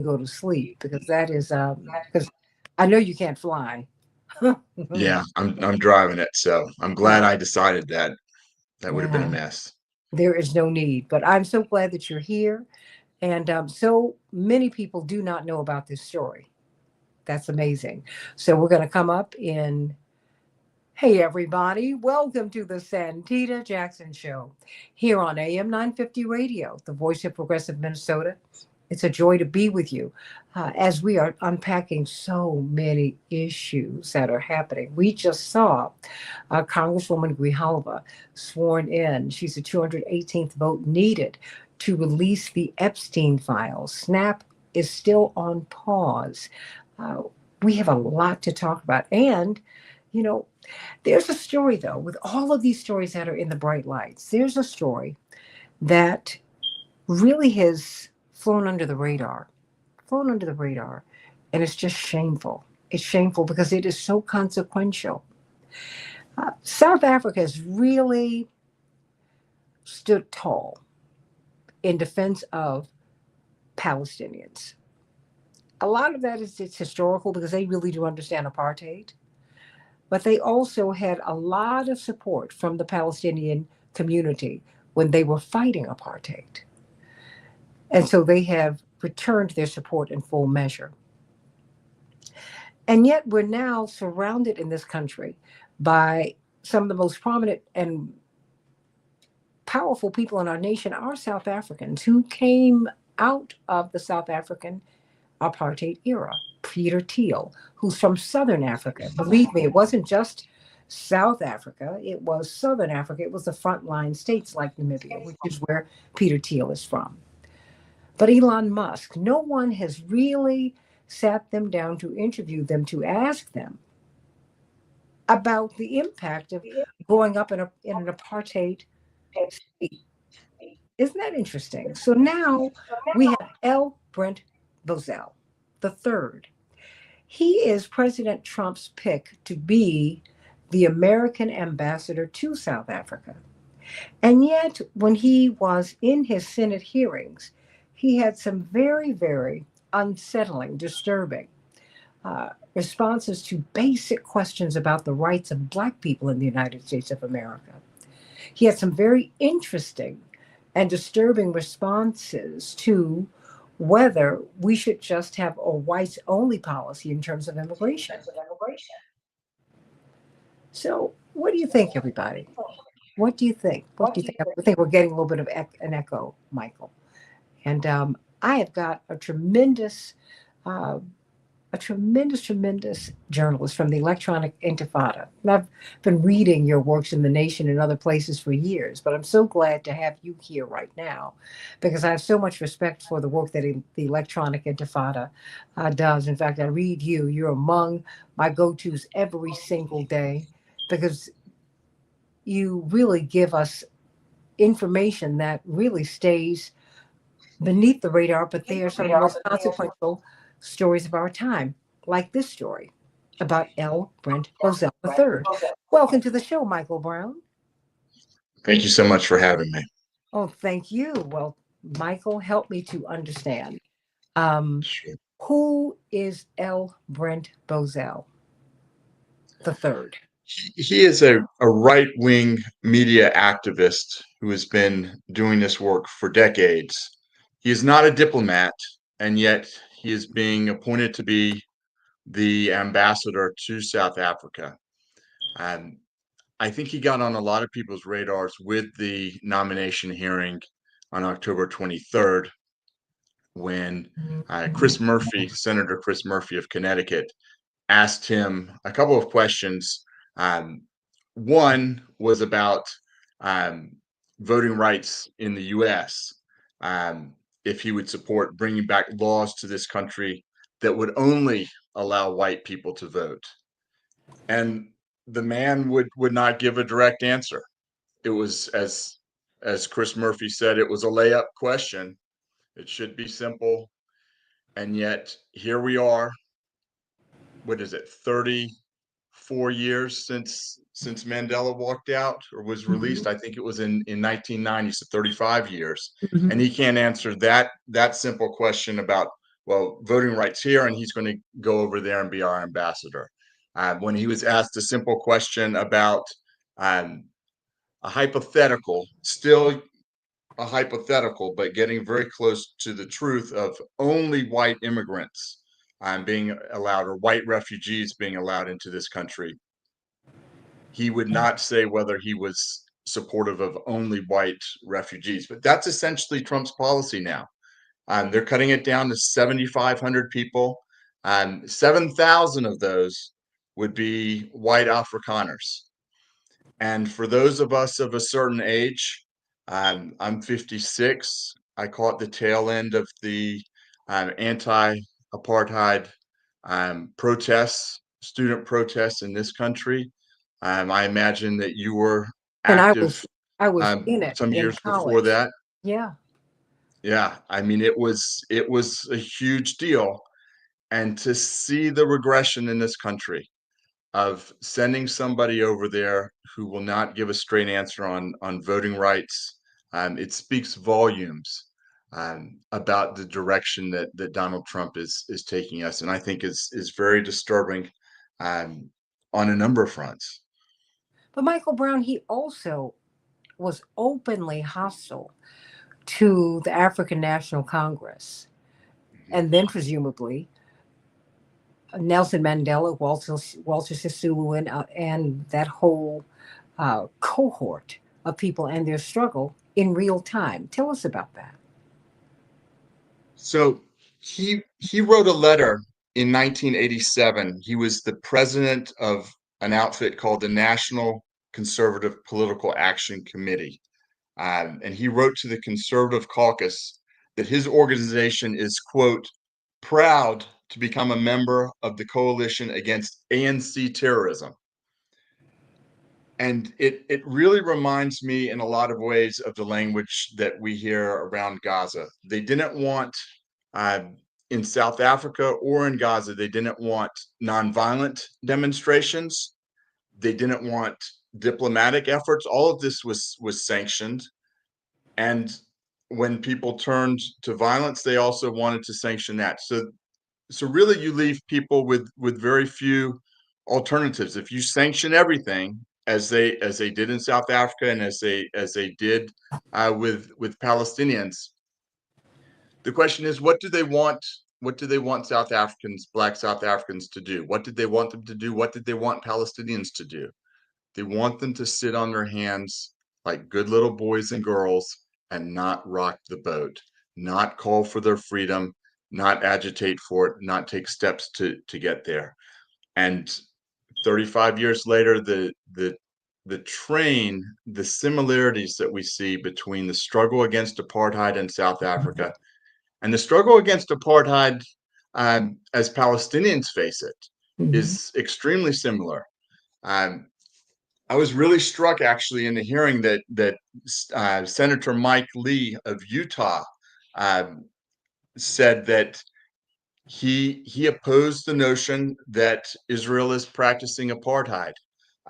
go to sleep because that is because I know you can't fly. Yeah, I'm driving it, so I'm glad Yeah, I decided that. That would have been a yeah. mess. There is no need, but I'm so glad that you're here. And so many people do not know about this story. That's amazing. So we're going to come up in. Hey, everybody. Welcome to the Santita Jackson Show here on AM 950 Radio, the voice of progressive Minnesota. It's a joy to be with you as we are unpacking so many issues that are happening. We just saw Congresswoman Grijalva sworn in. She's the 218th vote needed to release the Epstein files. SNAP is still on pause. Uh, we have a lot to talk about. And, you know, there's a story, though, with all of these stories that are in the bright lights. There's a story that really has flown under the radar, and it's just shameful. It's shameful because it is so consequential. South Africa has really stood tall in defense of Palestinians. A lot of that is it's historical because they really do understand apartheid, but they also had a lot of support from the Palestinian community when they were fighting apartheid. And so they have returned their support in full measure. And yet we're now surrounded in this country by some of the most prominent and powerful people in our nation are South Africans who came out of the South African apartheid era. Peter Thiel, who's from Southern Africa. Believe me, it wasn't just South Africa, it was Southern Africa. It was the frontline states like Namibia, which is where Peter Thiel is from. But Elon Musk, no one has really sat them down to interview them, to ask them about the impact of growing up in an apartheid state. Isn't that interesting? So now we have L. Brent Bozell, the third. He is President Trump's pick to be the American ambassador to South Africa. And yet, when he was in his Senate hearings, he had some very, very unsettling, disturbing responses to basic questions about the rights of Black people in the United States of America. He had some very interesting and disturbing responses to whether we should just have a whites only policy in terms of immigration. So, what do you think, everybody? What do you think? What do you think? I think we're getting a little bit of an echo, Michael. And I have got uh, tremendous journalist from the Electronic Intifada. And I've been reading your works in The Nation and other places for years, but I'm so glad to have you here right now because I have so much respect for the work that the Electronic Intifada does. In fact, I read you. You're among my go tos every single day because you really give us information that really stays beneath the radar, but they are some of the most consequential stories of our time, like this story about L. Brent Bozell III. Welcome to the show, Michael Brown. Thank you so much for having me. Oh, thank you. Well, Michael, help me to understand. Um, Sure. who is L. Brent Bozell III? He is a right-wing media activist who has been doing this work for decades. He is not a diplomat, and yet he is being appointed to be the ambassador to South Africa. And I think he got on a lot of people's radars with the nomination hearing on October 23rd when Senator Chris Murphy of Connecticut, asked him a couple of questions. Um, One was about um, voting rights in the U.S., if he would support bringing back laws to this country that would only allow white people to vote. And the man would not give a direct answer. It was as Chris Murphy said, it was a layup question. It should be simple, and yet here we are. What is it? 34 years since Mandela walked out or was Mhm. released. I think it was in 1990, so 35 years, Mhm. and he can't answer that simple question about well, voting rights here, and he's going to go over there and be our ambassador. When he was asked a simple question about um, a hypothetical, still a hypothetical, but getting very close to the truth of only white immigrants being allowed, or white refugees being allowed into this country, he would not say whether he was supportive of only white refugees. But that's essentially Trump's policy now. They're cutting it down to 7,500 people. 7,000 of those would be white Afrikaners. And for those of us of a certain age, I'm 56. I caught the tail end of the anti-apartheid protests, student protests in this country. I imagine that you were And active I was in it some in years before college. that. Yeah. Yeah, I mean, it was a huge deal, and to see the regression in this country of sending somebody over there who will not give a straight answer on voting rights, it speaks volumes about the direction that Donald Trump is taking us, and I think is very disturbing on a number of fronts. But Michael Brown, he also was openly hostile to the African National Congress. Mhm. And then presumably Nelson Mandela, Walter Sisulu, and that whole cohort of people and their struggle in real time. Tell us about that. So he wrote a letter in 1987. He was the president of an outfit called the National Conservative Political Action Committee. And he wrote to the Conservative Caucus that his organization is, quote, proud to become a member of the coalition against ANC terrorism. And it really reminds me in a lot of ways of the language that we hear around Gaza. They didn't want uh, in South Africa or in Gaza, they didn't want nonviolent demonstrations. They didn't want diplomatic efforts. All of this was sanctioned. And when people turned to violence, they also wanted to sanction that. So really you leave people with very few alternatives. If you sanction everything as they did in South Africa and as they did with Palestinians, the question is, what do they want South Africans, Black South Africans, to do? What did they want them to do? What did they want Palestinians to do? They want them to sit on their hands like good little boys and girls and not rock the boat, not call for their freedom, not agitate for it, not take steps to get there. And 35 years later, the similarities that we see between the struggle against apartheid in South Africa and the struggle against apartheid as Palestinians face it Mhm. is extremely similar. Um, I was really struck actually in the hearing that Senator Mike Lee of Utah um, said that he opposed the notion that Israel is practicing apartheid,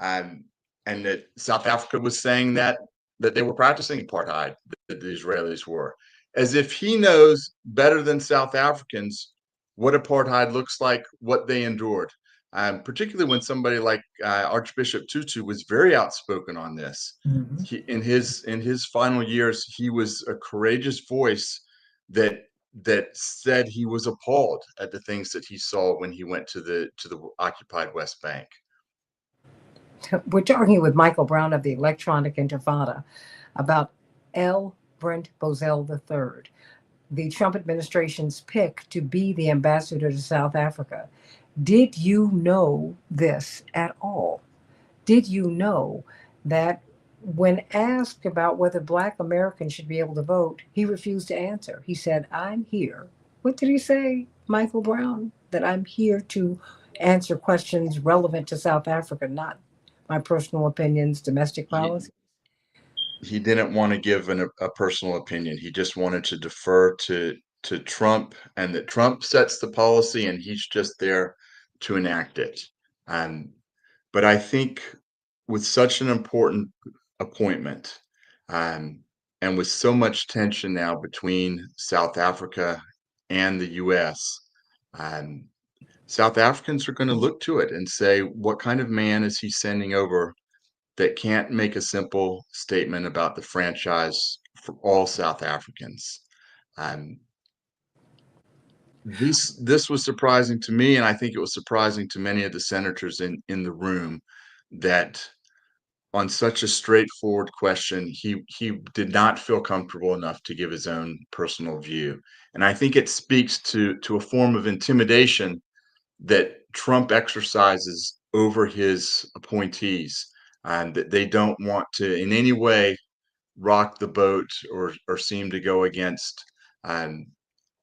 um, and that South Africa was saying that they were practicing apartheid, that the Israelis were, as if he knows better than South Africans what apartheid looks like, what they endured. Particularly when somebody like Archbishop Tutu was very outspoken on this. Mhm. In his final years, he was a courageous voice that said he was appalled at the things that he saw when he went to the occupied West Bank. We're talking with Michael Brown of the Electronic Intifada about L. Brent Bozell III, the Trump administration's pick to be the ambassador to South Africa. Did you know this at all? Did you know that when asked about whether Black Americans should be able to vote, he refused to answer? He said, I'm here. What did he say, Michael Brown? That I'm here to answer questions relevant to South Africa, not my personal opinions, domestic He policy. he didn't want to give a personal opinion. He just wanted to defer to Trump, and that Trump sets the policy, and he's just there to enact it. Um, but I think with such an important appointment, um, and with so much tension now between South Africa and the U.S. Um, South Africans are going to look to it and say, what kind of man is he sending over that can't make a simple statement about the franchise for all South Africans? Um, this was surprising to me, and I think it was surprising to many of the senators in the room that on such a straightforward question, he did not feel comfortable enough to give his own personal view. And I think it speaks to a form of intimidation that Trump exercises over his appointees, and that they don't want to in any way rock the boat or seem to go against um,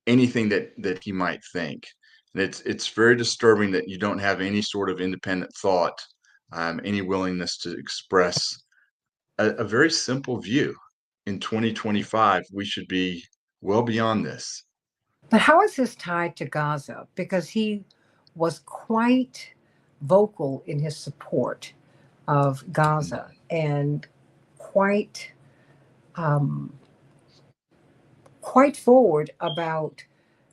anything that he might think. And it's very disturbing that you don't have any sort of independent thought, any willingness to express a very simple view. In 2025, we should be well beyond this. But how is this tied to Gaza? Because he was quite vocal in his support of Gaza and quite um, quite forward about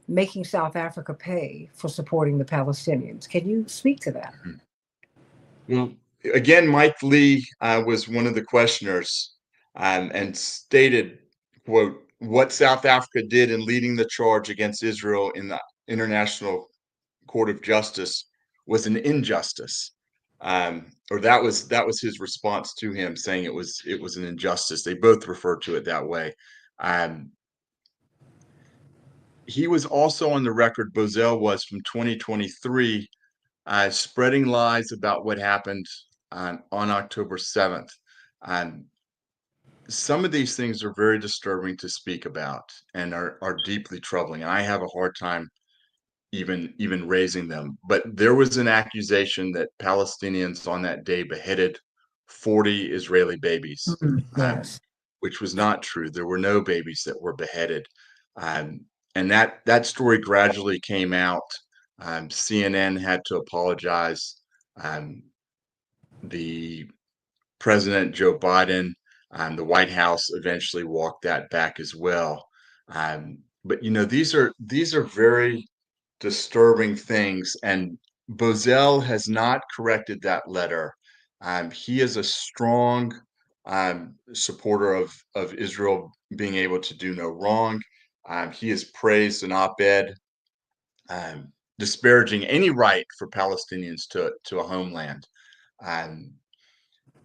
making South Africa pay for supporting the Palestinians. Can you speak to that? Well, again, Mike Lee was one of the questioners, and stated, quote, what South Africa did in leading the charge against Israel in the International Court of Justice was an injustice. Or that was his response to him, saying it was an injustice. They both referred to it that way. Um, he was also on the record, Bozell was, from 2023, spreading lies about what happened on October 7th. And some of these things are very disturbing to speak about and are deeply troubling. And I have a hard time even raising them. But there was an accusation that Palestinians on that day beheaded 40 Israeli babies, Yes. which was not true. There were no babies that were beheaded. Um, and that story gradually came out. CNN had to apologize. Um, the President Joe Biden, the White House eventually walked that back as well. But these are very disturbing things, and Bozell has not corrected that letter. He is a strong supporter of Israel being able to do no wrong. He has praised an op-ed um, disparaging any right for Palestinians to a homeland. Um,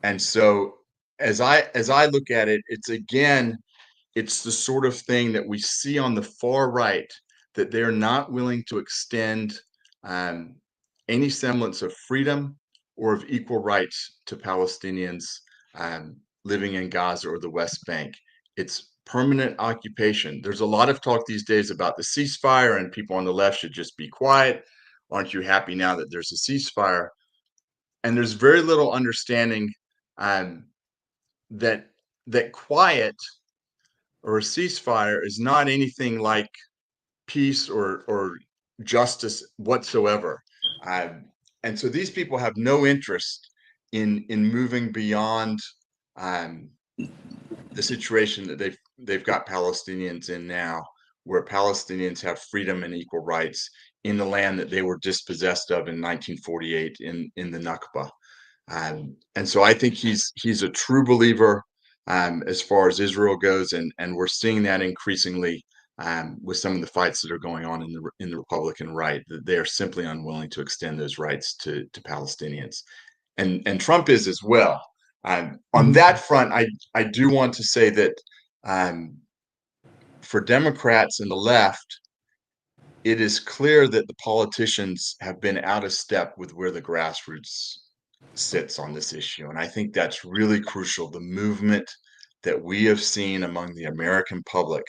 and so as I look at it, it's the sort of thing that we see on the far right, that they're not willing to extend um, any semblance of freedom or of equal rights to Palestinians living in Gaza or the West Bank. It's permanent occupation. There's a lot of talk these days about the ceasefire, and people on the left should just be quiet. Aren't you happy now that there's a ceasefire? And there's very little understanding um, that quiet or a ceasefire is not anything like peace or justice whatsoever. And so these people have no interest in moving beyond um, the situation that they've got Palestinians in now, where Palestinians have freedom and equal rights in the land that they were dispossessed of in 1948 in the Nakba. And so I think he's a true believer as far as Israel goes, and we're seeing that increasingly with some of the fights that are going on in the Republican right, that they are simply unwilling to extend those rights to Palestinians, and Trump is as well. On Mhm. that front, I do want to say that um, for Democrats and the left, it is clear that the politicians have been out of step with where the grassroots sits on this issue. And I think that's really crucial. The movement that we have seen among the American public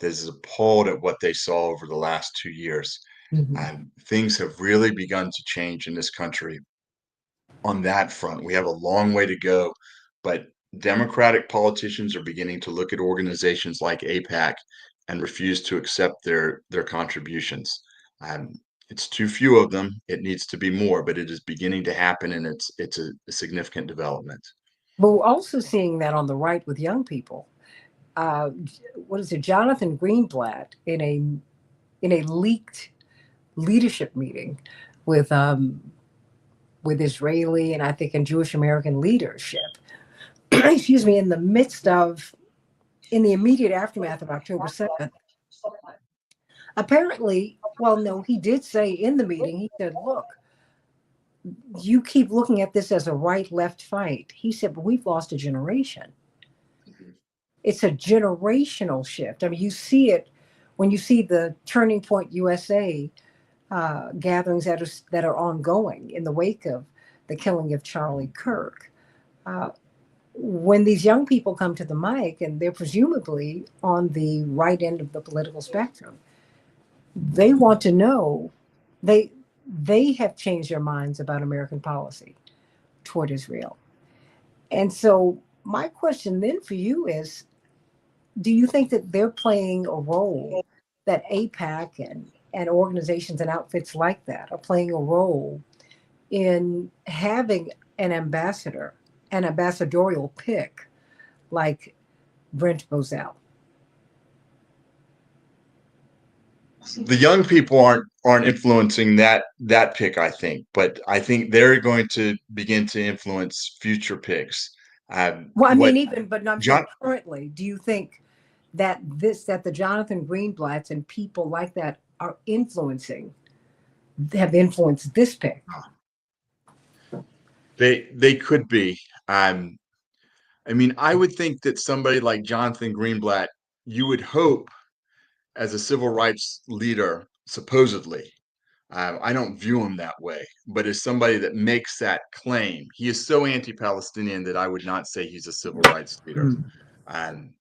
that is appalled at what they saw over the last 2 years. Mhm. And things have really begun to change in this country on that front. We have a long way to go, but Democratic politicians are beginning to look at organizations like APAC and refuse to accept their contributions. Um, it's too few of them. It needs to be more, but it is beginning to happen, and it's a significant development. But we're also seeing that on the right with young people. What is it? Jonathan Greenblatt, in a in a leaked leadership meeting with Israeli and I think in Jewish American leadership. Excuse me, in the immediate aftermath of October 7th. Apparently, well, no, he did say in the meeting, he said, look, you keep looking at this as a right left fight. He said, but we've lost a generation. It's a generational shift. I mean, you see it when you see the Turning Point USA gatherings that are ongoing in the wake of the killing of Charlie Kirk. Uh, when these young people come to the mic and they're presumably on the right end of the political spectrum, they want to know they they have changed their minds about American policy toward Israel. And so my question then for you is, do you think that they're playing a role, that APAC and organizations and outfits like that are playing a role in having an ambassador, an ambassadorial pick like Brent Bozell? The young people aren't influencing that pick, I think, but I think they're going to begin to influence future picks. Well, I What mean, even, but no, I'm John saying currently, do you think that the Jonathan Greenblatts and people like that are have influenced this pick? they could be. Um, I mean, I would think that somebody like Jonathan Greenblatt, you would hope, as a civil rights leader, supposedly. I don't view him that way, but as somebody that makes that claim, he is so anti-Palestinian that I would not say he's a civil rights leader. Mm. Um,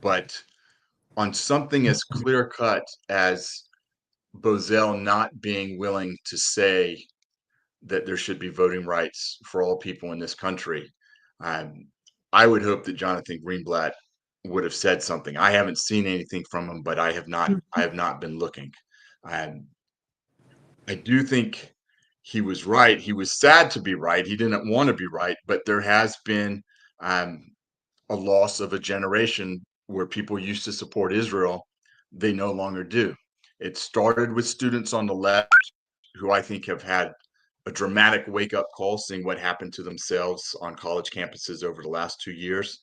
but on something as clear cut as Bozell not being willing to say that there should be voting rights for all people in this country, um, I would hope that Jonathan Greenblatt would have said something. I haven't seen anything from him, but I have not been looking. Um, I do think he was right. He was sad to be right. He didn't want to be right, but there has been um, a loss of a generation where people used to support Israel. They no longer do. It started with students on the left who I think have had a dramatic wake up call, seeing what happened to themselves on college campuses over the last 2 years.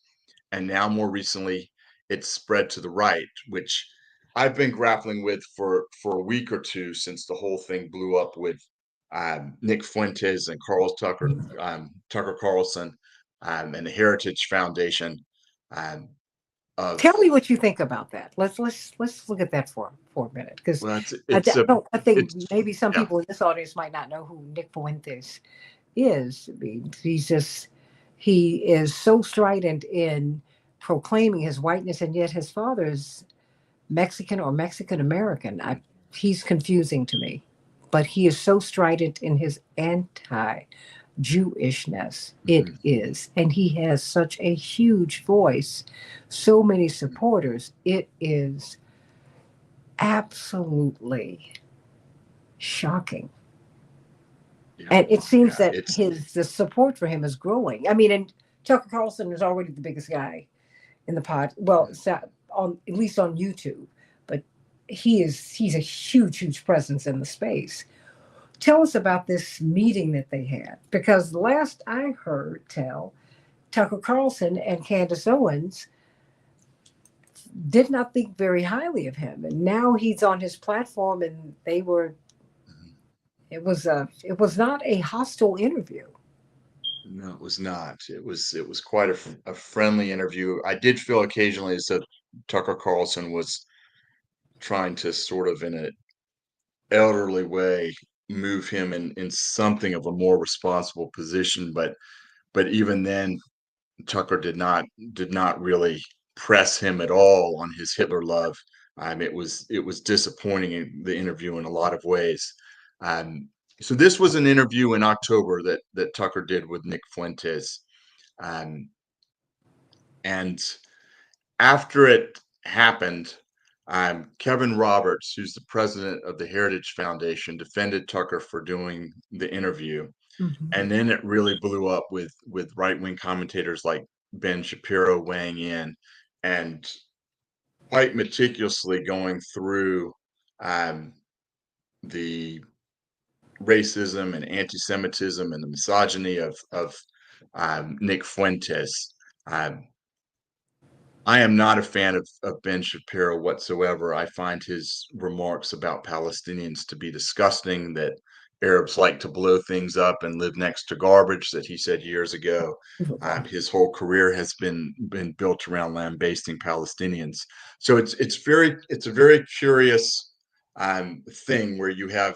And now, more recently, it's spread to the right, which I've been grappling with for a week or two since the whole thing blew up with Nick Fuentes and Tucker Carlson, and the Heritage Foundation. Um, Tell of me what you think about that. Let's look at that for a minute, because well, it's a I think it's maybe some yeah. people in this audience might not know who Nick Fuentes is. I mean, he is so strident in proclaiming his whiteness, and yet his father's Mexican or Mexican American. He's confusing to me, but he is so strident in his anti Jewishness. It Mhm. is. And he has such a huge voice, so many supporters. It is absolutely shocking. Yeah, And it seems yeah, that it's the support for him is growing. I mean, and Tucker Carlson is already the biggest guy in the pod. Well, on at least on YouTube, but he's a huge presence in the space. Tell us about this meeting that they had, because the last I heard tell, Tucker Carlson and Candace Owens did not think very highly of him, and now he's on his platform, and it was not a hostile interview. no, it was not. It was quite a friendly interview. I did feel occasionally as though Tucker Carlson was trying to sort of in an elderly way move him in something of a more responsible position, but even then Tucker did not really press him at all on his Hitler love. It was disappointing in the interview in a lot of ways. Um, so this was an interview in October that Tucker did with Nick Fuentes, um, and after it happened, Kevin Roberts, who's the president of the Heritage Foundation, defended Tucker for doing the interview. Mhm. And then it really blew up with right wing commentators like Ben Shapiro weighing in and quite meticulously going through um, the racism and anti-Semitism and the misogyny of Nick Fuentes. Um, I am not a fan of Ben Shapiro whatsoever. I find his remarks about Palestinians to be disgusting, that Arabs like to blow things up and live next to garbage, that he said years ago. His whole career has been built around lambasting Palestinians. So it's a very curious thing where you have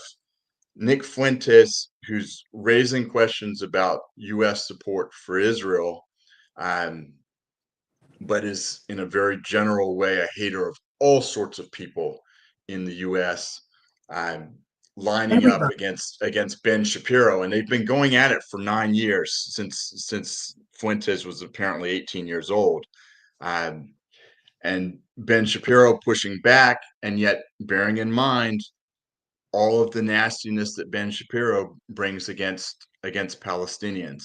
Nick Fuentes, who's raising questions about U.S. support for Israel, um, but is in a very general way a hater of all sorts of people in the U.S. Um, lining up Everybody. against Ben Shapiro, and they've been going at it for 9 years since Fuentes was apparently 18 years old, um, and Ben Shapiro pushing back, and yet bearing in mind all of the nastiness that Ben Shapiro brings against Palestinians.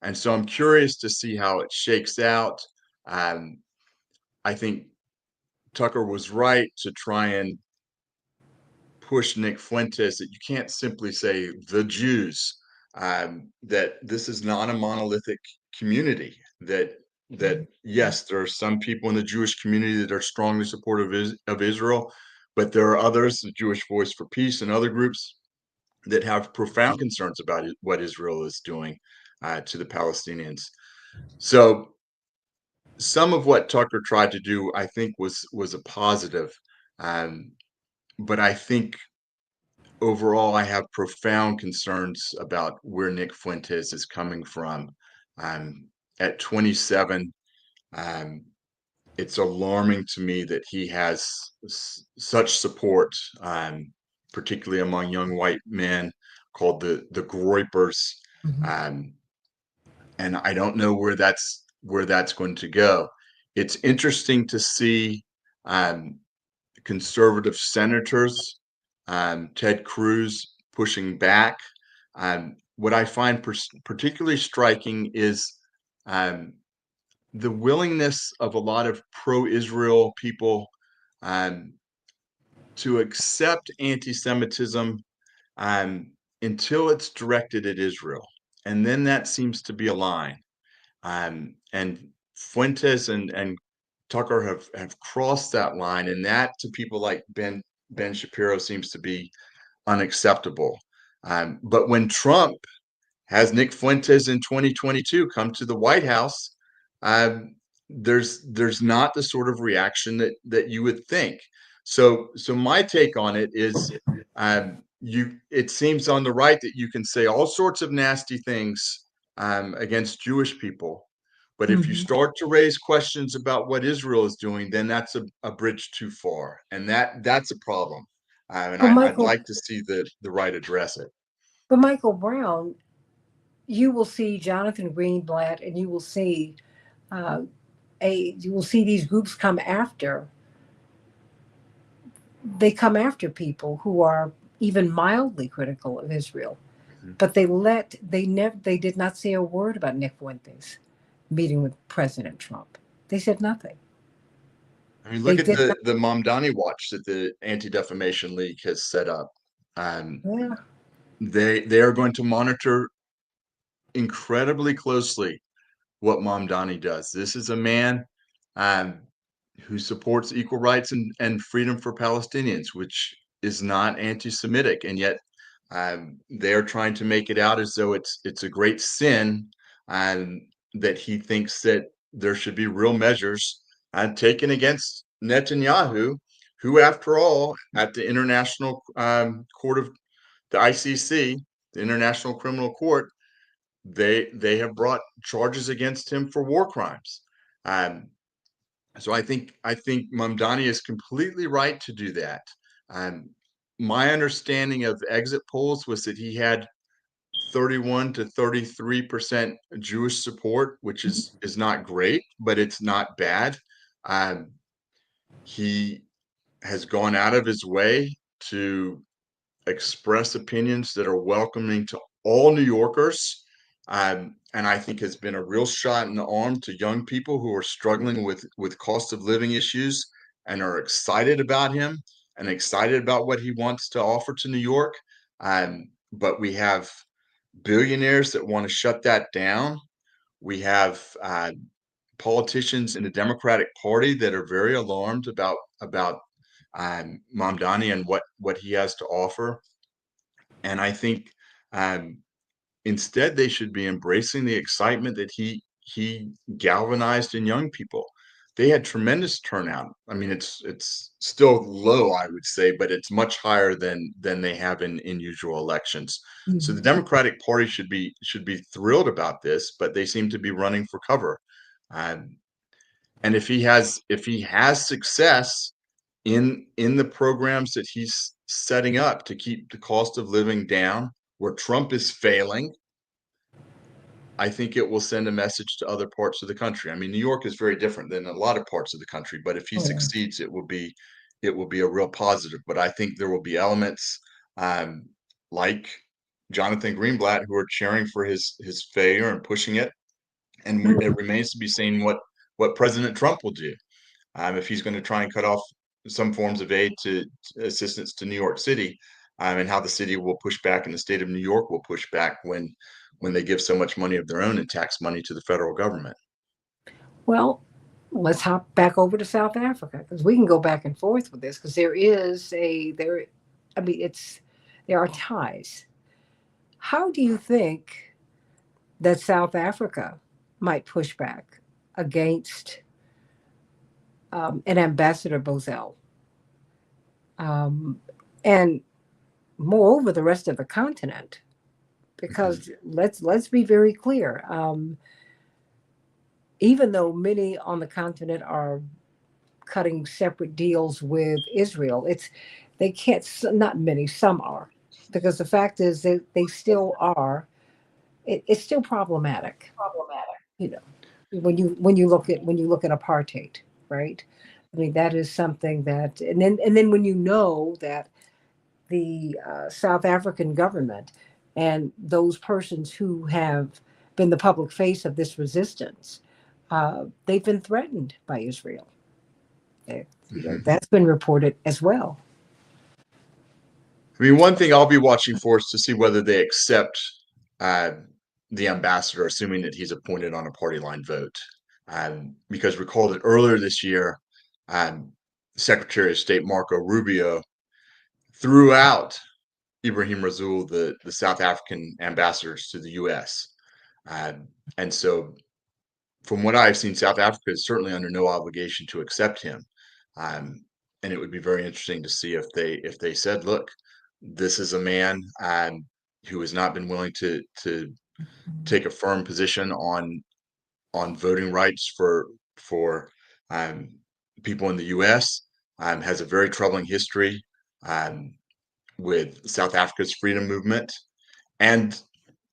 And so I'm curious to see how it shakes out. Um, I think Tucker was right to try and push Nick Fuentes that you can't simply say the Jews, that this is not a monolithic community, that yes, there are some people in the Jewish community that are strongly supportive of Israel, but there are others, the Jewish Voice for Peace and other groups, that have profound concerns about what Israel is doing to the Palestinians. So some of what Tucker tried to do, I think, was a positive, um, but I think overall, I have profound concerns about where Nick Fuentes is coming from. Um, at 27, um, it's alarming to me that he has such support, particularly among young white men called the Groypers, Mhm. um, and I don't know where that's going to go. It's interesting to see um, conservative senators, Ted Cruz pushing back. What I find particularly striking is um, the willingness of a lot of pro-Israel people um, to accept anti-Semitism um, until it's directed at Israel, and then that seems to be a line. And Fuentes and Tucker have crossed that line, and that to people like Ben Shapiro seems to be unacceptable. But when Trump has Nick Fuentes in 2022 come to the White House, um, there's not the sort of reaction that you would think. So my take on it is, you it seems on the right that you can say all sorts of nasty things against Jewish people, but if you Mhm. start to raise questions about what Israel is doing, then that's a bridge too far, and that's a problem. And But I'd Michael, like to see the right address it. but Michael Brown, you will see Jonathan Greenblatt, and you will see uh, you will see these groups come after. They come after people who are even mildly critical of Israel, Mhm. but they did not say a word about Nick Fuentes meeting with President Trump. They said nothing. I mean, They look at did not. the Mamdani Watch that the Anti-Defamation League has set up. Um, Yeah. they are going to monitor incredibly closely what Mamdani does. This is a man um, who supports equal rights and freedom for Palestinians, which is not anti-Semitic, and yet they are trying to make it out as though it's a great sin, and that he thinks that there should be real measures taken against Netanyahu, who, after all, at the International Court of the ICC, the International Criminal Court, they have brought charges against him for war crimes. Um, so I think Mamdani is completely right to do that. Um, my understanding of exit polls was that he had 31 to 33% Jewish support, which is not great, but it's not bad. Um, he has gone out of his way to express opinions that are welcoming to all New Yorkers, and I think has been a real shot in the arm to young people who are struggling with cost of living issues and are excited about him. and excited about what he wants to offer to New York. But we have billionaires that want to shut that down. We have politicians in the Democratic Party that are very alarmed about Mamdani and what he has to offer. And I think um, instead they should be embracing the excitement that he galvanized in young people. They had tremendous turnout. I mean, it's still low, I would say, but it's much higher than they have in usual elections. So the Mhm. Democratic Party should be thrilled about this, but they seem to be running for cover. Um, and if he has success in the programs that he's setting up to keep the cost of living down, where Trump is failing, I think it will send a message to other parts of the country. I mean, New York is very different than a lot of parts of the country, but if he Oh, yeah. succeeds, it will be a real positive. But I think there will be elements um, like Jonathan Greenblatt who are cheering for his failure and pushing it. And it Mhm. remains to be seen what President Trump will do if he's going to try and cut off some forms of aid to assistance to New York City, and how the city will push back and the state of New York will push back when they give so much money of their own and tax money to the federal government. Well, let's hop back over to South Africa because we can go back and forth with this because there is a there. I mean, there are ties. How do you think that South Africa might push back against an ambassador Bozell, um, and moreover the rest of the continent? Mhm. Because let's be very clear. Even though many on the continent are cutting separate deals with Israel, they can't. Not many. Some are, because the fact is that they still are. It's still problematic. You know, when you look at apartheid, right? I mean, that is something that, and then when you know that the South African government and those persons who have been the public face of this resistance, they've been threatened by Israel. Mhm. That's been reported as well. I mean, one thing I'll be watching for is to see whether they accept uh, the ambassador, assuming that he's appointed on a party line vote. Because recall that earlier this year, um, Secretary of State Marco Rubio threw out Ibrahim Rasool, the South African ambassadors to the U.S. And so, from what I've seen, South Africa is certainly under no obligation to accept him. Um, and it would be very interesting to see if they said, "Look, this is a man who has not been willing to take a firm position on voting rights for um, people in the U.S. Has a very troubling history um, with South Africa's freedom movement." And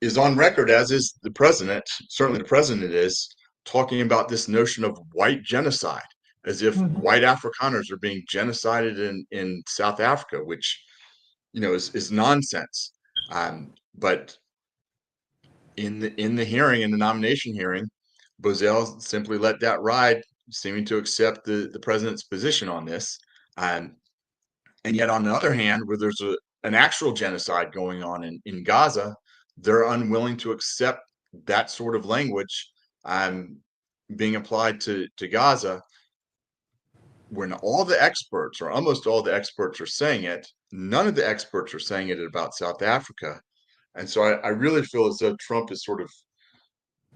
is on record, as is the president, certainly the president is, talking about this notion of white genocide, as if Mhm. white Afrikaners are being genocided in South Africa, which is nonsense. But in the hearing, in the nomination hearing, Bozell simply let that ride, seeming to accept the president's position on this. Um, and yet, on the other hand, where there's an actual genocide going on in Gaza, they're unwilling to accept that sort of language um, being applied to Gaza, when all the experts, or almost all the experts, are saying it. None of the experts are saying it about South Africa. And so I really feel as though Trump is sort of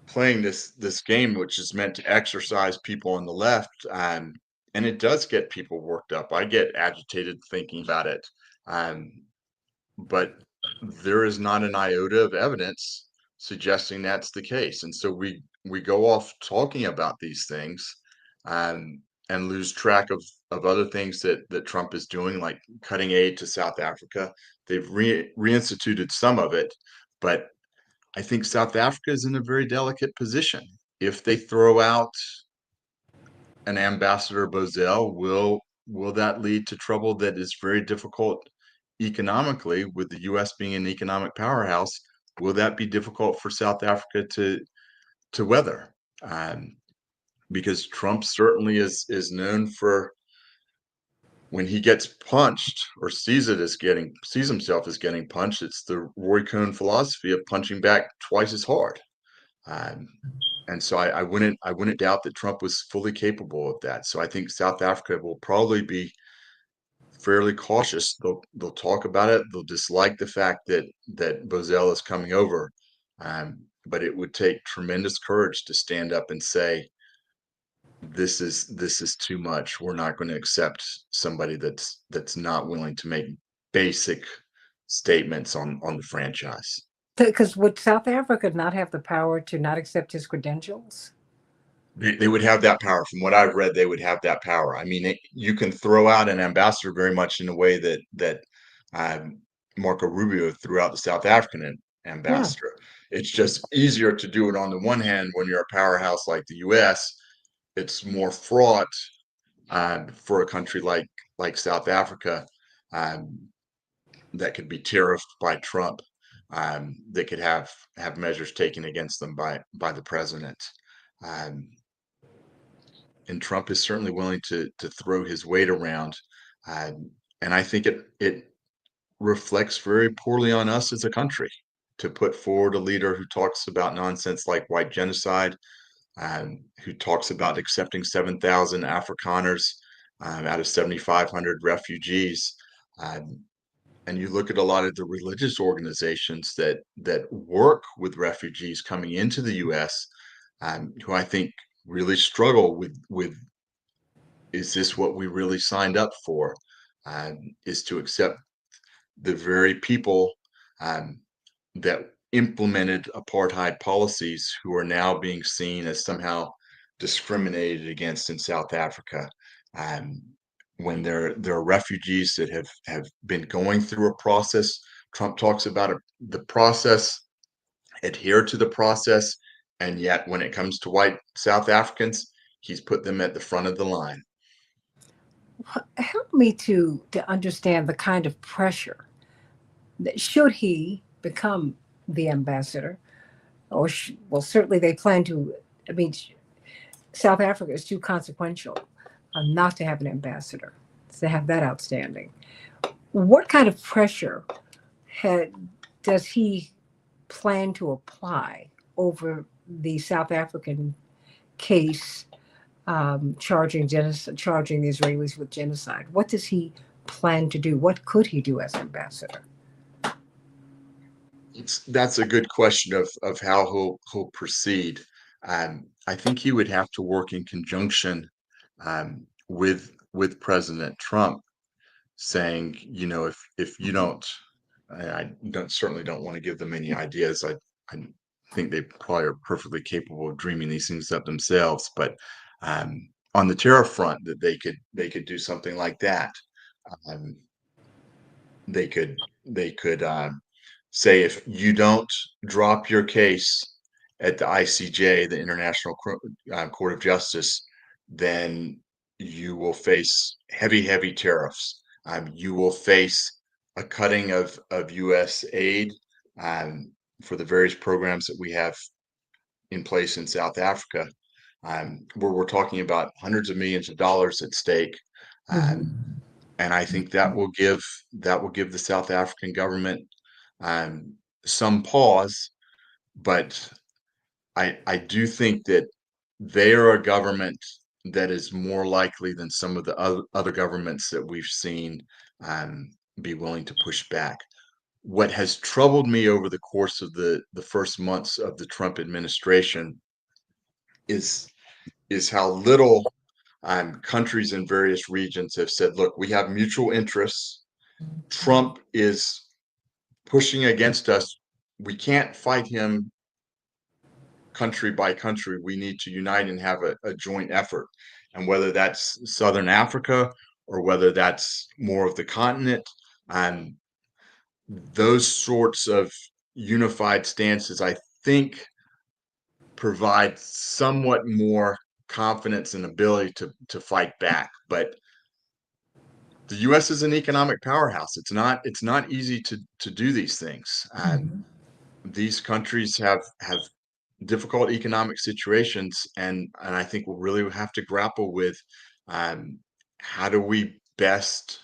playing this game, which is meant to exercise people on the left, and it does get people worked up. I get agitated thinking about it, um, but there is not an iota of evidence suggesting that's the case, and so we go off talking about these things, um, and lose track of other things that Trump is doing, like cutting aid to South Africa. They've reinstituted some of it, but I think South Africa is in a very delicate position. If they throw out an ambassador Bozell, will that lead to trouble that is very difficult economically, with the U.S. being an economic powerhouse? Will that be difficult for South Africa to weather? Because Trump certainly is known when he gets punched or sees himself as getting punched, it's the Roy Cohn philosophy of punching back twice as hard. Um, and so I wouldn't doubt that Trump was fully capable of that. So I think South Africa will probably be fairly cautious. They'll talk about it. They'll dislike the fact that Bozell is coming over, but it would take tremendous courage to stand up and say, this is too much. We're not going to accept somebody that's not willing to make basic statements on the franchise. Because would South Africa not have the power to not accept his credentials? They would have that power. From what I've read, they would have that power. I mean, you can throw out an ambassador very much in the way that um, Marco Rubio threw out the South African Yeah. ambassador. It's just easier to do it on the one hand when you're a powerhouse like the U.S. It's more fraught for a country like South Africa um, that could be tariffed by Trump, that could have measures taken against them by the president. Um, and Trump is certainly willing to throw his weight around, and I think it reflects very poorly on us as a country to put forward a leader who talks about nonsense like white genocide, who talks about accepting 7,000 Afrikaners out of 7,500 refugees. Um, and you look at a lot of the religious organizations that work with refugees coming into the U.S., who I think really struggle with is this what we really signed up for? Is to accept the very people um, that implemented apartheid policies who are now being seen as somehow discriminated against in South Africa. Um, when there are refugees that have been going through a process, Trump talks about the process, adhere to the process, and yet when it comes to white South Africans, he's put them at the front of the line. Help me to understand the kind of pressure that should he become the ambassador, or well, certainly they plan to. I mean, South Africa is too consequential not to have an ambassador, to have that outstanding. What kind of pressure had, does he plan to apply over the South African case, charging the Israelis with genocide? What does he plan to do? What could he do as ambassador? That's a good question of how he'll proceed. I think he would have to work in conjunction with President Trump, saying, if you don't, I don't certainly don't want to give them any ideas. I think they probably are perfectly capable of dreaming these things up themselves. But on the tariff front, that they could do something like that. Um, they could say, if you don't drop your case at the ICJ, the International Court of Justice, then you will face heavy tariffs. You will face a cutting of U.S. aid for the various programs that we have in place in South Africa, where we're talking about hundreds of millions of dollars at stake. Um, Mm-hmm. and I think that will give the South African government um, some pause, but I do think that they are a government that is more likely than some of the other governments that we've seen be willing to push back. What has troubled me over the course of the first months of the Trump administration is is how little countries in various regions have said, look, we have mutual interests. Trump is pushing against us. We can't fight him country by country. We need to unite and have a joint effort. And whether that's Southern Africa or whether that's more of the continent, um, those sorts of unified stances, I think, provide somewhat more confidence and ability to fight back. But the U.S. is an economic powerhouse. It's not easy to do these things. Mm-hmm. These countries have difficult economic situations, and I think we'll really have to grapple with how do we best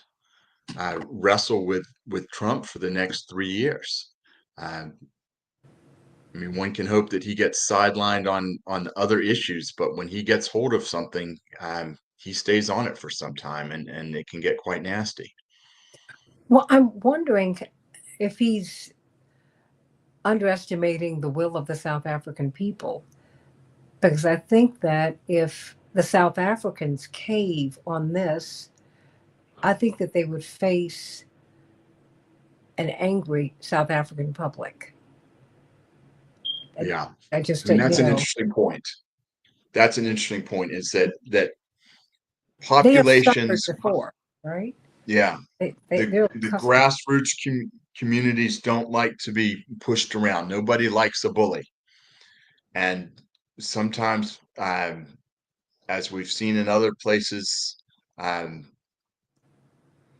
wrestle with Trump for the next 3 years. I mean, one can hope that he gets sidelined on other issues, but when he gets hold of something, he stays on it for some time, and it can get quite nasty. Well, I'm wondering if he's underestimating the will of the South African people, because I think that if the South Africans cave on this, I think that they would face an angry South African public. Yeah, I just, and that's an interesting point. That's an interesting point. Is that they have suffered populations? before, right? Yeah, They're the accustomed. grassroots communities don't like to be pushed around. Nobody likes a bully, and sometimes, as we've seen in other places, um,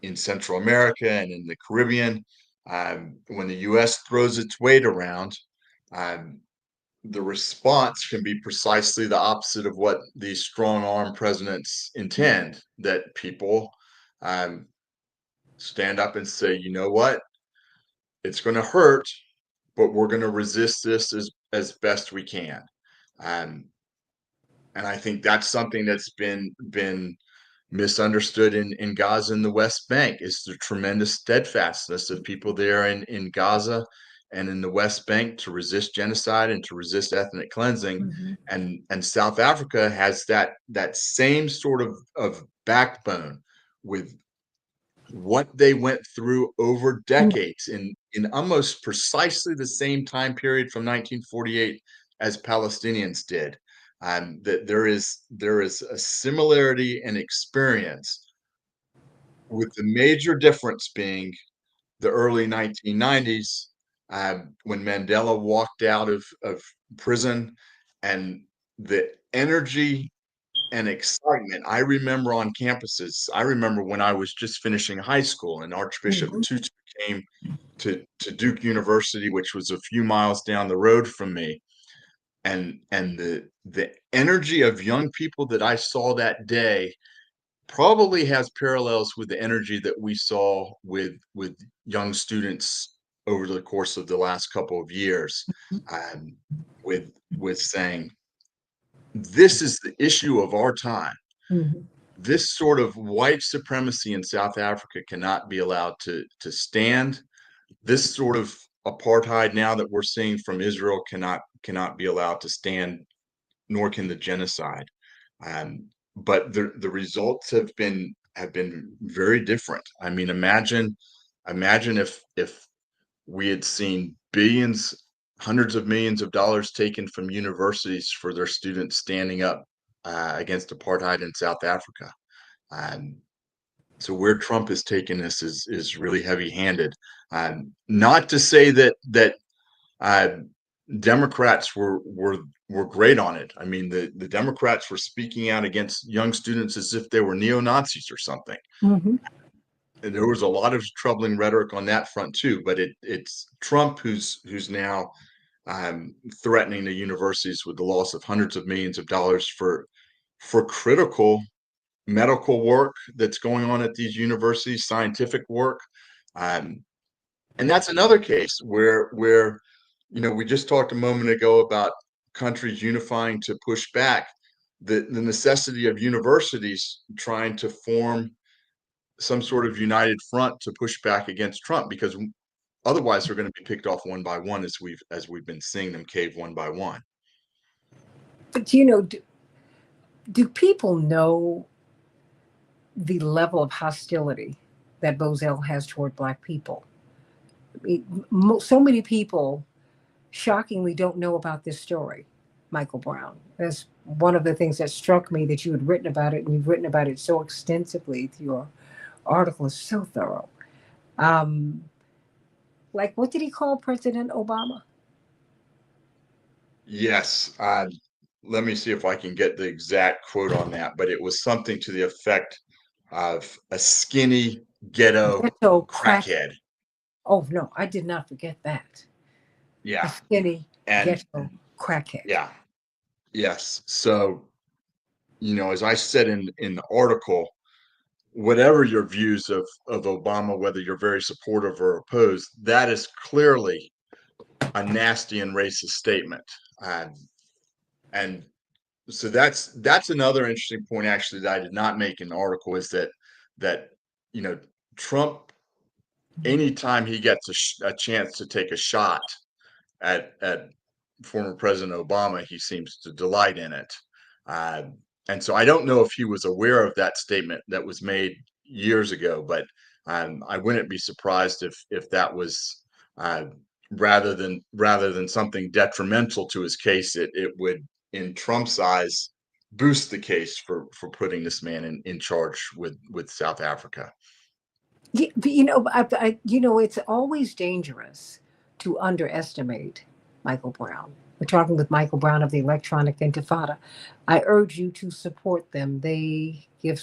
in Central America and in the Caribbean, when the U.S. throws its weight around, um, the response can be precisely the opposite of what these strong-arm presidents intend. That people um, stand up and say, you know what, it's going to hurt, but we're going to resist this as best we can. Um, and I think that's something that's been misunderstood in Gaza and the West Bank, is the tremendous steadfastness of people there in Gaza and in the West Bank to resist genocide and to resist ethnic cleansing. Mhm. And South Africa has that same sort of backbone with what they went through over decades in almost precisely the same time period from 1948 as Palestinians did. That there is a similarity in experience, with the major difference being the early 1990s, when Mandela walked out of prison, and the energy and excitement I remember on campuses. I remember when I was just finishing high school and Archbishop Mhm. Tutu came to Duke University, which was a few miles down the road from me. And the energy of young people that I saw that day probably has parallels with the energy that we saw with young students over the course of the last couple of years, um, with saying, this is the issue of our time. Mhm. This sort of white supremacy in South Africa cannot be allowed to stand. This sort of apartheid now that we're seeing from Israel cannot be allowed to stand, nor can the genocide. But the results have been very different. I mean, imagine if we had seen billions, hundreds of millions of dollars taken from universities for their students standing up against apartheid in South Africa. Um, so where Trump has taken this is really heavy-handed. Not to say that uh, Democrats were great on it. I mean, the Democrats were speaking out against young students as if they were neo-Nazis or something. Mhm. And there was a lot of troubling rhetoric on that front too. But it's Trump who's now threatening the universities with the loss of hundreds of millions of dollars for critical medical work that's going on at these universities, scientific work. Um, and that's another case where we just talked a moment ago about countries unifying to push back. The necessity of universities trying to form some sort of united front to push back against Trump, because otherwise they're going to be picked off one by one, as we've been seeing them cave one by one. But do people know the level of hostility that Bozell has toward Black people? I mean, so many people shockingly don't know about this story, Michael Brown. That's one of the things that struck me, that you had written about it, and you've written about it so extensively. Your article is so thorough. Um, like, what did he call President Obama? Yes, let me see if I can get the exact quote on that, but it was something to the effect of a skinny ghetto Ghetto crack. crackhead. Oh no, I did not forget that. A Yeah, skinny and ghetto crackhead. yeah, yes. So, as I said in the article, whatever your views of Obama, whether you're very supportive or opposed, that is clearly a nasty and racist statement. Um, and so that's another interesting point actually that I did not make in the article, is that you know Trump, anytime he gets a chance to take a shot at former President Obama, he seems to delight in it. Uh, and so I don't know if he was aware of that statement that was made years ago, but I wouldn't be surprised if that was uh, rather than something detrimental to his case, it would, in Trump's eyes, boost the case for putting this man in charge with South Africa. But, it's always dangerous to underestimate Michael Brown. We're talking with Michael Brown of the Electronic Intifada. I urge you to support them. They give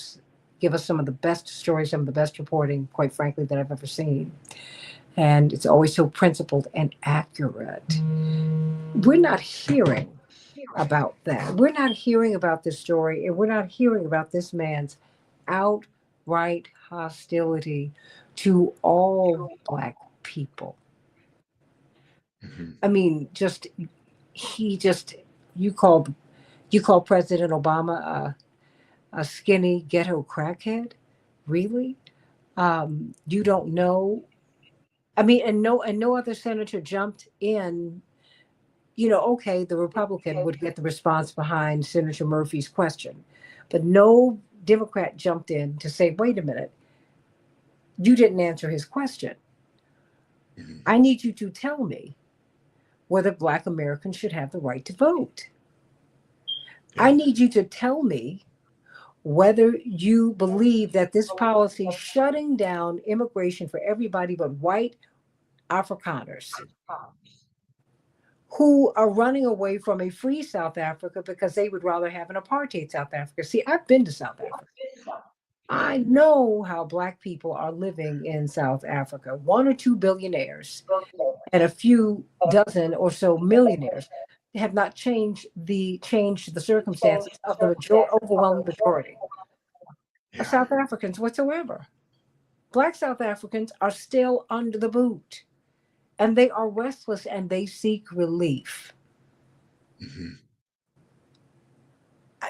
us some of the best stories, some of the best reporting, quite frankly, that I've ever seen. And it's always so principled and accurate. We're not hearing about that. We're not hearing about this story, and we're not hearing about this man's outright hostility to all Black people. Mhm. I mean, he just you called you call President Obama a skinny ghetto crackhead, really? You don't know. I mean, and no other senator jumped in. Okay, the Republican would get the response behind Senator Murphy's question, but no Democrat jumped in to say, wait a minute, you didn't answer his question. Mhm. I need you to tell me whether Black Americans should have the right to vote. I Yeah. need you to tell me whether you believe that this policy shutting down immigration for everybody but white Afrikaners who are running away from a free South Africa because they would rather have an apartheid South Africa. See, I've been to South Africa. Yeah. I know how Black people are living in South Africa. One or two billionaires and a few dozen or so millionaires have not changed the circumstances of the overwhelming majority of Yeah. South Africans whatsoever. Black South Africans are still under the boot, and they are restless and they seek relief. Mhm.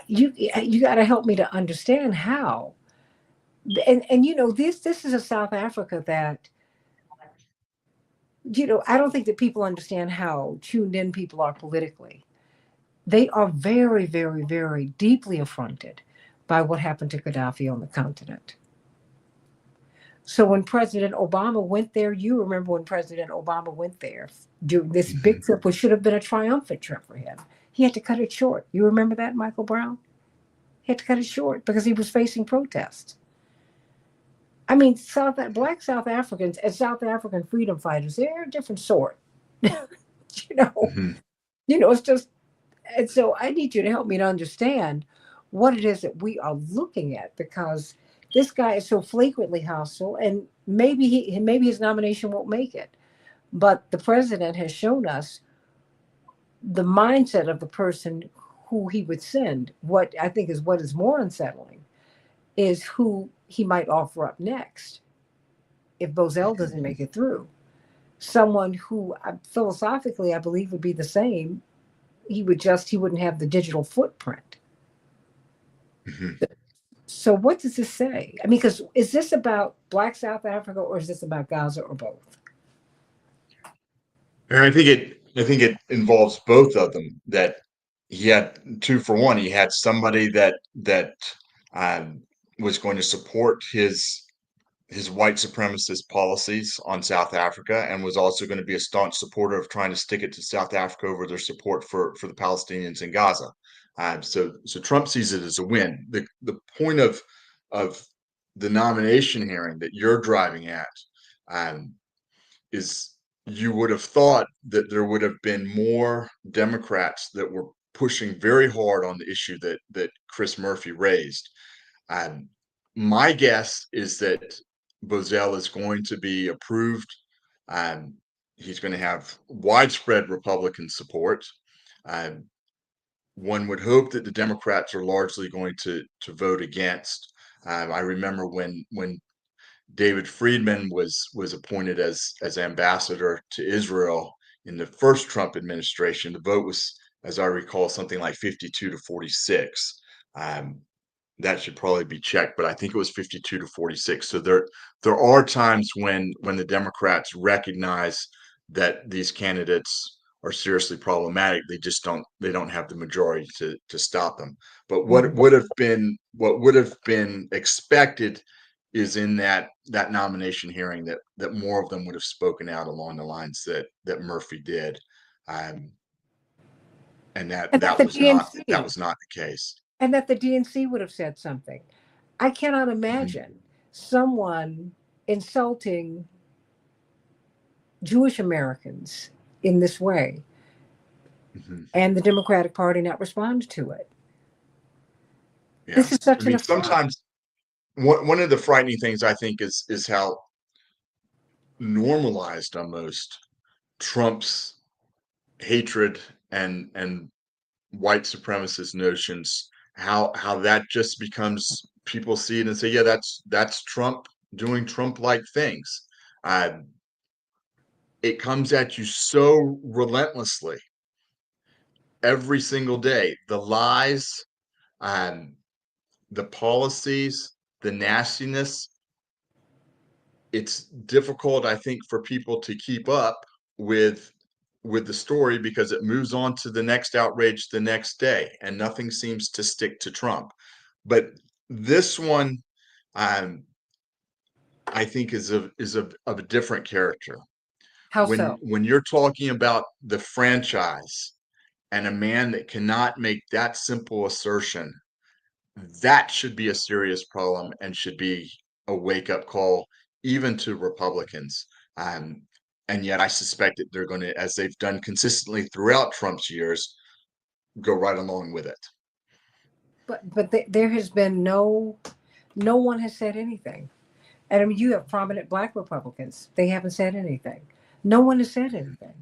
You got to help me to understand how. And this is a South Africa that I don't think that people understand how tuned in people are politically. They are very, very, very deeply affronted by what happened to Gaddafi on the continent. So when President Obama went there, you remember when President Obama went there during this big Mhm. trip, which should have been a triumphant trip for him. He had to cut it short. You remember that, Michael Brown? He had to cut it short because he was facing protests. I mean, Black South Africans and South African freedom fighters, they're a different sort. you know, Mhm. it's just, and so I need you to help me to understand what it is that we are looking at, because this guy is so flagrantly hostile, and maybe his nomination won't make it. But the president has shown us the mindset of the person who he would send. What I think is what is more unsettling is who he might offer up next if Bozell doesn't make it through. Someone who philosophically I believe would be the same. He wouldn't have the digital footprint. Mhm. So what does this say? I mean, because is this about Black South Africa or is this about Gaza or both? And I think it involves both of them. That he had two for one. He had somebody that um, was going to support his white supremacist policies on South Africa, and was also going to be a staunch supporter of trying to stick it to South Africa over their support for the Palestinians in Gaza. So Trump sees it as a win. The point of the nomination hearing that you're driving at um, is, you would have thought that there would have been more Democrats that were pushing very hard on the issue that Chris Murphy raised. Um, my guess is that Bozell is going to be approved. Um, he's going to have widespread Republican support. Um, one would hope that the Democrats are largely going to vote against. I remember when David Friedman was appointed as ambassador to Israel in the first Trump administration. The vote was, as I recall, something like 52 to 46. Um, that should probably be checked, but I think it was 52 to 46. So there are times when the Democrats recognize that these candidates are seriously problematic. They don't have the majority to stop them. But Mhm. what would have been expected is in that nomination hearing that more of them would have spoken out along the lines that Murphy did. Um, and And that the that DNC was not the case. and that the DNC would have said something. I cannot Mhm, imagine someone insulting Jewish Americans in this way mhm. and the Democratic Party not respond to it. Yeah. This is I such an mean, affront. sometimes one of the frightening things I think is how normalized almost Trump's hatred and white supremacist notions, how that just becomes people see it and say, yeah, that's Trump doing Trump-like things. Uh, it comes at you so relentlessly every single day. The lies, um, the policies, the nastiness, it's difficult, I think, for people to keep up with the story because it moves on to the next outrage the next day, and nothing seems to stick to Trump. But this one, um, I think, of a different character. How so? When you're talking about the franchise and a man that cannot make that simple assertion, that should be a serious problem and should be a wake up call, even to Republicans. Um, and yet, I suspect that they're going to, as they've done consistently throughout Trump's years, go right along with it. But there has been no one has said anything. And I mean, you have prominent Black Republicans. They haven't said anything. No one has said anything.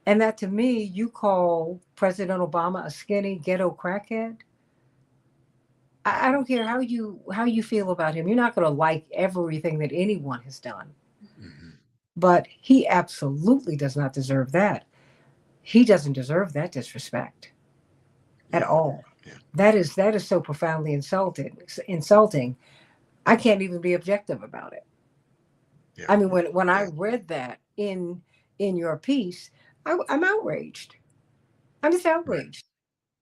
And that to me, you call President Obama a skinny ghetto crackhead. I don't care how you feel about him. You're not going to like everything that anyone has done, Mhm. but he absolutely does not deserve that. He doesn't deserve that disrespect at Yeah, all. yeah, That is so profoundly insulting. I can't even be objective about it. yeah, I mean, when I yeah, read that in your piece, I'm outraged. I'm just right. outraged.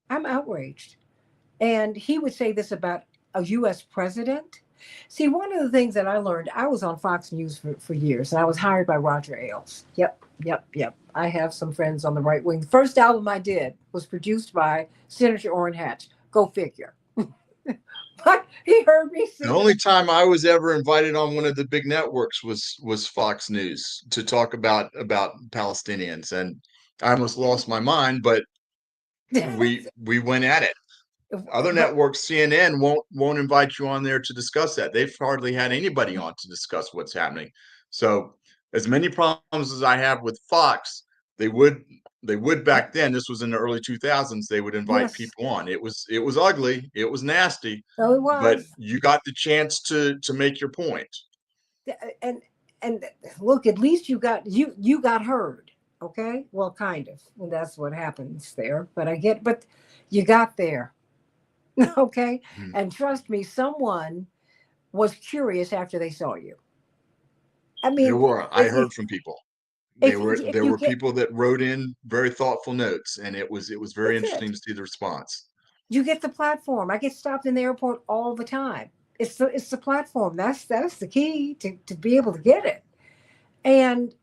I'm outraged. And he would say this about a U.S. president. See, one of the things that I learned, I was on Fox News for years, and I was hired by Roger Ailes. Yep, yep, yep. I have some friends on the right wing. The first album I did was produced by Senator Orrin Hatch. Go figure. But he heard me The singing. only time I was ever invited on one of the big networks was Fox News to talk about Palestinians, and I almost lost my mind, but we went at it. Other But networks, CNN won't invite you on there to discuss that. They've hardly had anybody on to discuss what's happening. So, as many problems as I have with Fox, they would they would back then. This was in the early 2000s. They would invite yes, people on. It was ugly. It was nasty, so it but was. you got the chance to make your point. And and look, at least you got heard. Okay, well, kind of. And that's what happens there. But you got there. Okay, Mhm. and trust me, someone was curious after they saw you. I There mean, were. I heard from people. if There you were get people that wrote in very thoughtful notes, and it was very that's interesting it. to see the response. You get the platform. I get stopped in the airport all the time. It's the platform. That's the key to be able to get it. And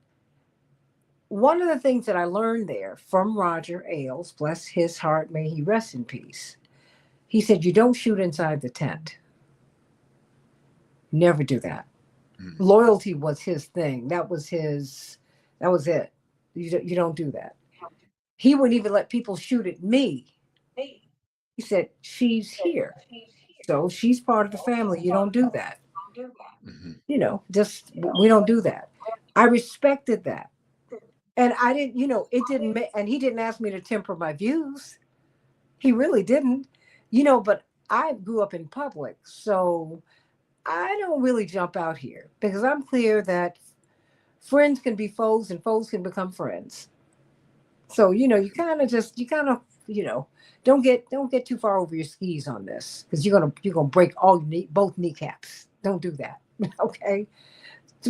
one of the things that I learned there from Roger Ailes, bless his heart, may he rest in peace. He said, "You don't shoot inside the tent. Never do that." Mm, Loyalty was his thing. That was it. You don't do that. He wouldn't even let people shoot at me. He said, "She's here. So she's part of the family. You don't do that. mhm. Just we don't do that." I respected that. And I didn't, it didn't, and he didn't ask me to temper my views. He really didn't, but I grew up in public, so I don't really jump out here because I'm clear that friends can be foes and foes can become friends. So, you kind of, don't get too far over your skis on this because you're gonna break both kneecaps. Don't do that. Okay.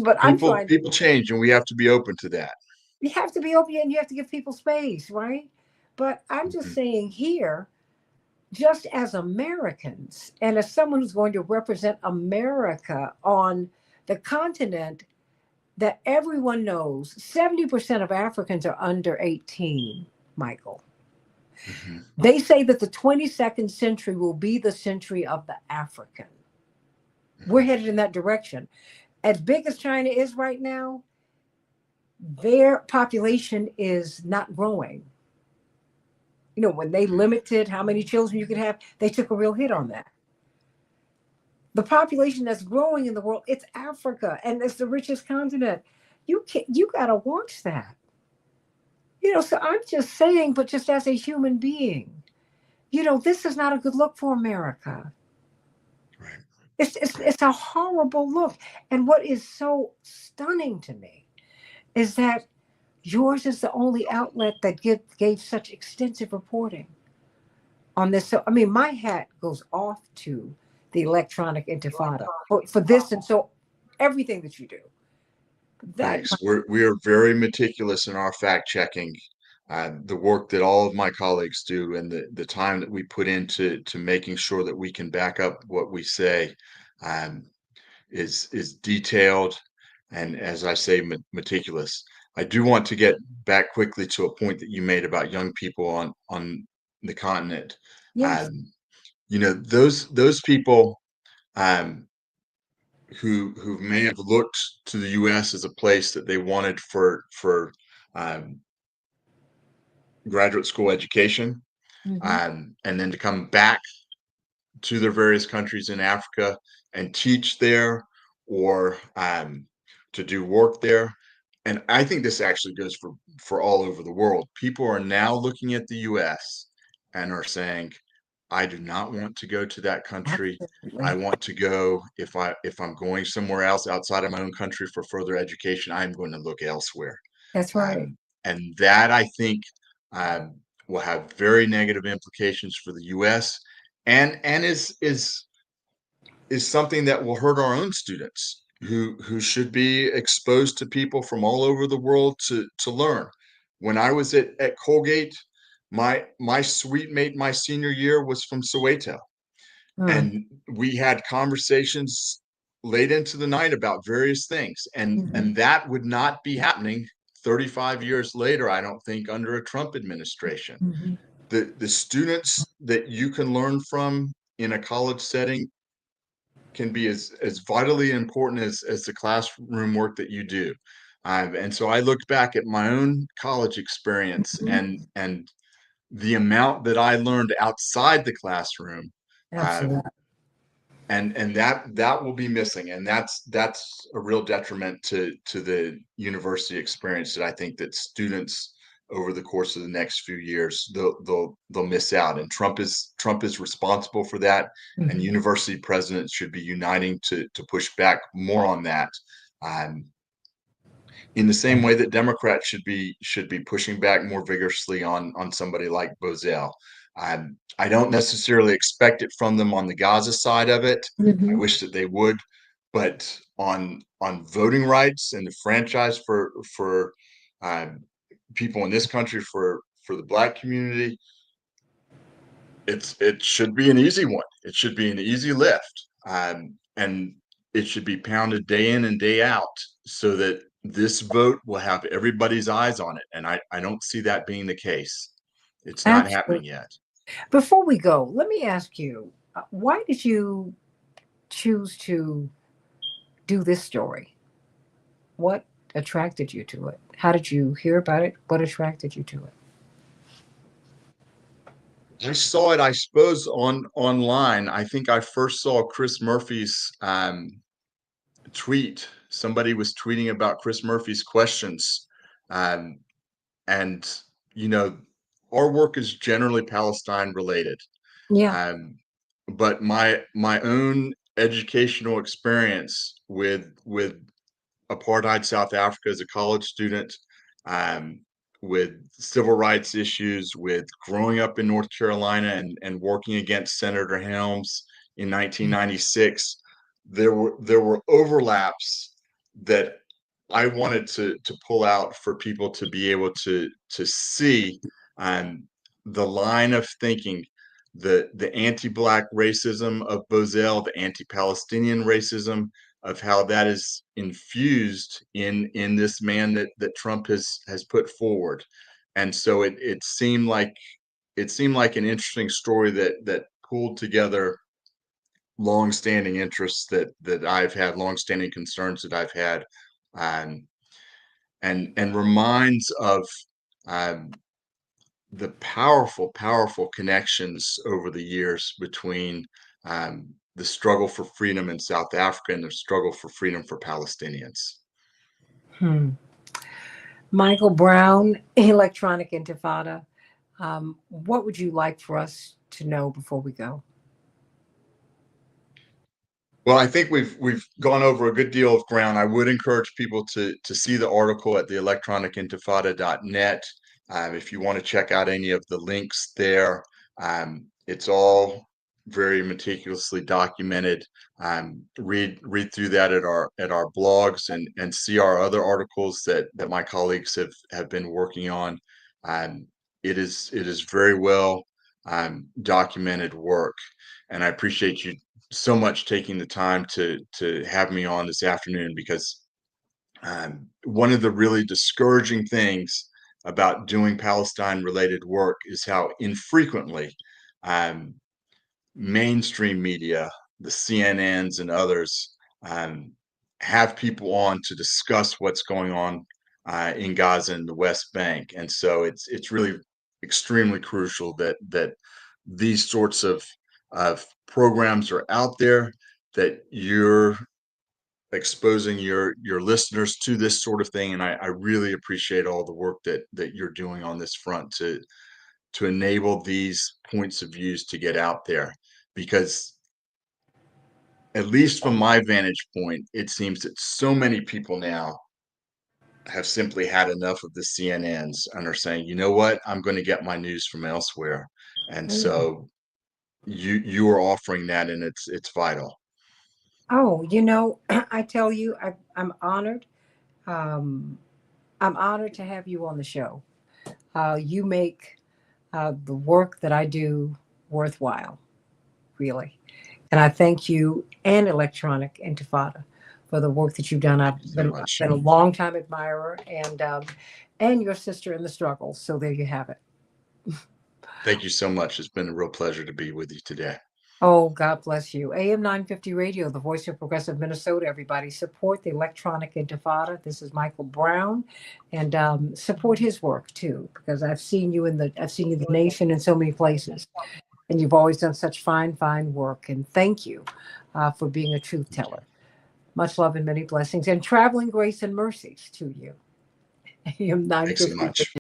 But I'm trying. People change, and we have to be open to that. You have to be open and you have to give people space, right? But I'm just Mhm. saying here, just as Americans and as someone who's going to represent America on the continent that everyone knows, 70% of Africans are under 18, Michael. Mhm. They say that the 22nd century will be the century of the African. We're Mhm. headed in that direction. As big as China is right now, their population is not growing. When they limited how many children you could have, they took a real hit on that. The population that's growing in the world, it's Africa, and it's the richest continent. You gotta watch that. So I'm just saying, but just as a human being, this is not a good look for America. Right. It's a horrible look. And what is so stunning to me is that yours is the only outlet that gave such extensive reporting on this. So, I mean, my hat goes off to the electronic intifada for this. And so everything that you do, that, Thanks. We are very meticulous in our fact checking. The work that all of my colleagues do, and the time that we put into making sure that we can back up what we say, um, is detailed, and, as I say, meticulous. I do want to get back quickly to a point that you made about young people on the continent. yes. Um, those people, um, who may have looked to the U.S. as a place that they wanted for um, graduate school education, Hmm. and then to come back to their various countries in Africa and teach there, or to do work there. And I think this actually goes for all over the world. People are now looking at the US and are saying, I do not want to go to that country. I Absolutely. want to go, if I'm going somewhere else outside of my own country for further education, I'm going to look elsewhere. That's right. And that, I think, um, will have very negative implications for the U.S. and is something that will hurt our own students who should be exposed to people from all over the world to learn. When I was at Colgate, my suite mate my senior year was from Soweto, Mm. and we had conversations late into the night about various things, Hmm. and that would not be happening 35 years later, I don't think, under a Trump administration. Hmm. The students that you can learn from in a college setting can be as vitally important as the classroom work that you do. And so I looked back at my own college experience, Hmm. and the amount that I learned outside the classroom, uh, Absolutely. and that will be missing, and that's a real detriment to the university experience that I think that students over the course of the next few years they'll miss out. And Trump is responsible for that, and Hmm. university presidents should be uniting to push back more on that, um, in the same way that Democrats should be pushing back more vigorously on somebody like Bozell. I don't necessarily expect it from them on the Gaza side of it. I Hmm. wish that they would, but on voting rights and the franchise for um, people in this country, for the Black community, it should be an easy one. It should be an easy lift, and it should be pounded day in and day out, so that this vote will have everybody's eyes on it. And I don't see that being the case. It's not happening Absolutely. yet. Before we go, let me ask you, why did you choose to do this story? What attracted you to it? How did you hear about it? What attracted you to it? I saw it, I suppose, online. I think I first saw Chris Murphy's tweet. Somebody was tweeting about Chris Murphy's questions, um, and you know, our work is generally Palestine related. Yeah. Um, but my own educational experience with apartheid South Africa as a college student, um, with civil rights issues, with growing up in North Carolina and working against Senator Helms in 1996, there were overlaps that I wanted to pull out for people to be able to see, um, the line of thinking, the anti-black racism of Bozell, the anti-Palestinian racism of how that is infused in this man that Trump has put forward. And so it seemed like an interesting story that pulled together long-standing interests that I've had, long-standing concerns that I've had, um, and reminds of, um, the powerful, powerful connections over the years between, the struggle for freedom in South Africa and the struggle for freedom for Palestinians. Hmm. Michael Brown, Electronic Intifada. What would you like for us to know before we go? Well, I think we've gone over a good deal of ground. I would encourage people to see the article at the electronicintifada.net. If you want to check out any of the links there, it's all very meticulously documented. Read through that at our blogs and see our other articles that my colleagues have been working on. Um, it is very well documented work, and I appreciate you so much taking the time to have me on this afternoon, because one of the really discouraging things about doing Palestine related work is how infrequently, um, mainstream media, the CNNs and others, um, have people on to discuss what's going on in Gaza and the West Bank. And so it's really extremely crucial that these sorts of programs are out there, that you're exposing your listeners to this sort of thing. And I really appreciate all the work that you're doing on this front to enable these points of views to get out there, because at least from my vantage point, it seems that so many people now have simply had enough of the CNNs and are saying, you know what, I'm going to get my news from elsewhere. And Mm. so you are offering that, and it's vital. Oh, I tell you, I'm honored. Um, I'm honored to have you on the show. You make the work that I do worthwhile, really. And I thank you and Electronic Intifada for the work that you've done. Thank you so I've much. been a long time admirer, and your sister in the struggle. So there you have it. Thank you so much. It's been a real pleasure to be with you today. Oh, God bless you. AM 950 Radio, the voice of progressive Minnesota. Everybody support the Electronic Intifada. This is Michael Brown, and support his work too, because I've seen you in the nation in so many places, and you've always done such fine, fine work. And thank you for being a truth Thank you. teller. Much love and many blessings, and traveling grace and mercies to you. AM Thanks so 950. much.